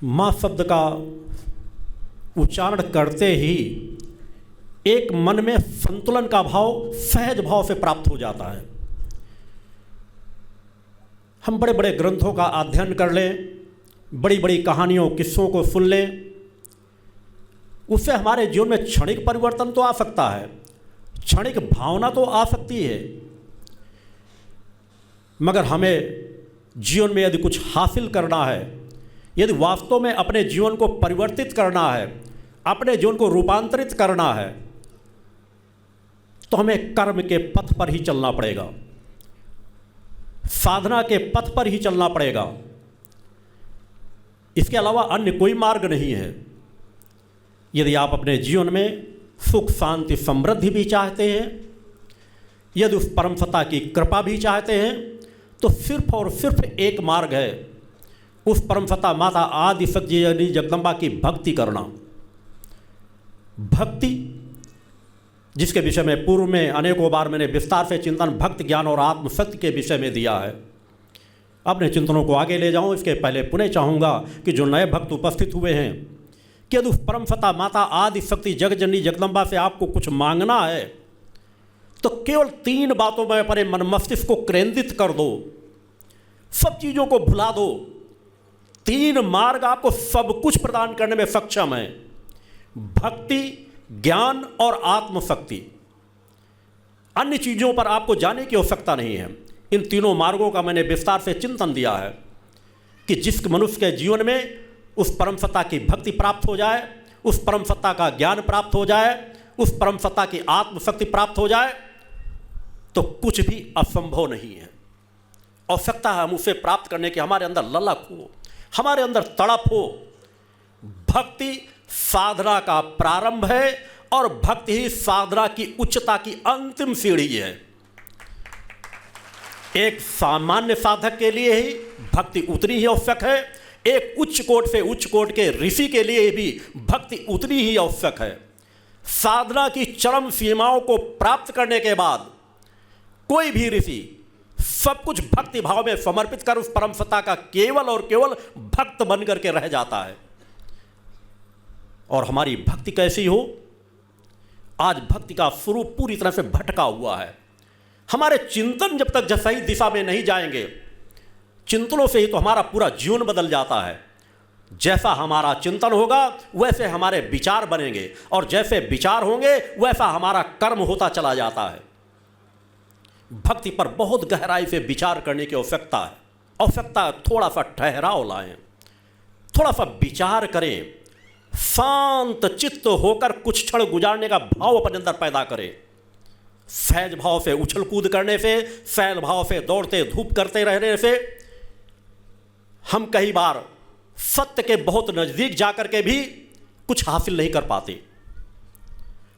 माँ शब्द का उच्चारण करते ही एक मन में संतुलन का भाव सहज भाव से प्राप्त हो जाता है। हम बड़े बड़े ग्रंथों का अध्ययन कर लें, बड़ी बड़ी कहानियों किस्सों को सुन लें, उससे हमारे जीवन में क्षणिक परिवर्तन तो आ सकता है, क्षणिक भावना तो आ सकती है, मगर हमें जीवन में यदि कुछ हासिल करना है, यदि वास्तव में अपने जीवन को परिवर्तित करना है, अपने जीवन को रूपांतरित करना है, तो हमें कर्म के पथ पर ही चलना पड़ेगा, साधना के पथ पर ही चलना पड़ेगा। इसके अलावा अन्य कोई मार्ग नहीं है। यदि आप अपने जीवन में सुख शांति समृद्धि भी चाहते हैं, यदि उस परम सत्ता की कृपा भी चाहते हैं, तो सिर्फ और सिर्फ एक मार्ग है, उस परम सत्ता माता आदि शक्ति यानी जगदम्बा की भक्ति करना। भक्ति जिसके विषय में पूर्व में अनेकों बार मैंने विस्तार से चिंतन भक्ति ज्ञान और आत्मशक्ति के विषय में दिया है। अपने चिंतनों को आगे ले जाऊं, इसके पहले पुनः चाहूँगा कि जो नए भक्त उपस्थित हुए हैं कि यदि उस परम सत्ता माता आदि शक्ति जगजननी जगदम्बा से आपको कुछ मांगना है, तो केवल 3 बातों में अपने मन मस्तिष्क को केंद्रित कर दो, सब चीज़ों को भुला दो। 3 मार्ग आपको सब कुछ प्रदान करने में सक्षम है, भक्ति, ज्ञान और आत्मशक्ति। अन्य चीज़ों पर आपको जाने की आवश्यकता नहीं है। इन तीनों मार्गों का मैंने विस्तार से चिंतन दिया है कि जिस मनुष्य के जीवन में उस परम सत्ता की भक्ति प्राप्त हो जाए, उस परम सत्ता का ज्ञान प्राप्त हो जाए, उस परम सत्ता की आत्मशक्ति प्राप्त हो जाए, तो कुछ भी असंभव नहीं है। आवश्यकता है हम उसे प्राप्त करने की, हमारे अंदर ललक हो, हमारे अंदर तड़प हो। भक्ति साधना का प्रारंभ है और भक्ति ही साधना की उच्चता की अंतिम सीढ़ी है। एक सामान्य साधक के लिए ही भक्ति उतनी ही आवश्यक है, एक उच्च कोटि से उच्च कोटि के ऋषि के लिए भी भक्ति उतनी ही आवश्यक है। साधना की चरम सीमाओं को प्राप्त करने के बाद कोई भी ऋषि सब कुछ भक्ति भाव में समर्पित कर उस परम सत्ता का केवल और केवल भक्त बन करके रह जाता है। और हमारी भक्ति कैसी हो? आज भक्ति का स्वरूप पूरी तरह से भटका हुआ है। हमारे चिंतन जब तक सही दिशा में नहीं जाएंगे, चिंतनों से ही तो हमारा पूरा जीवन बदल जाता है। जैसा हमारा चिंतन होगा वैसे हमारे विचार बनेंगे, और जैसे विचार होंगे वैसा हमारा कर्म होता चला जाता है। भक्ति पर बहुत गहराई से विचार करने की आवश्यकता है। आवश्यकता थोड़ा सा ठहराव लाएं, थोड़ा सा विचार करें, शांत चित्त होकर कुछ क्षण गुजारने का भाव अपने अंदर पैदा करें। सहज भाव से उछल कूद करने से, सहज भाव से दौड़ते धूप करते रहने से हम कई बार सत्य के बहुत नज़दीक जाकर के भी कुछ हासिल नहीं कर पाते।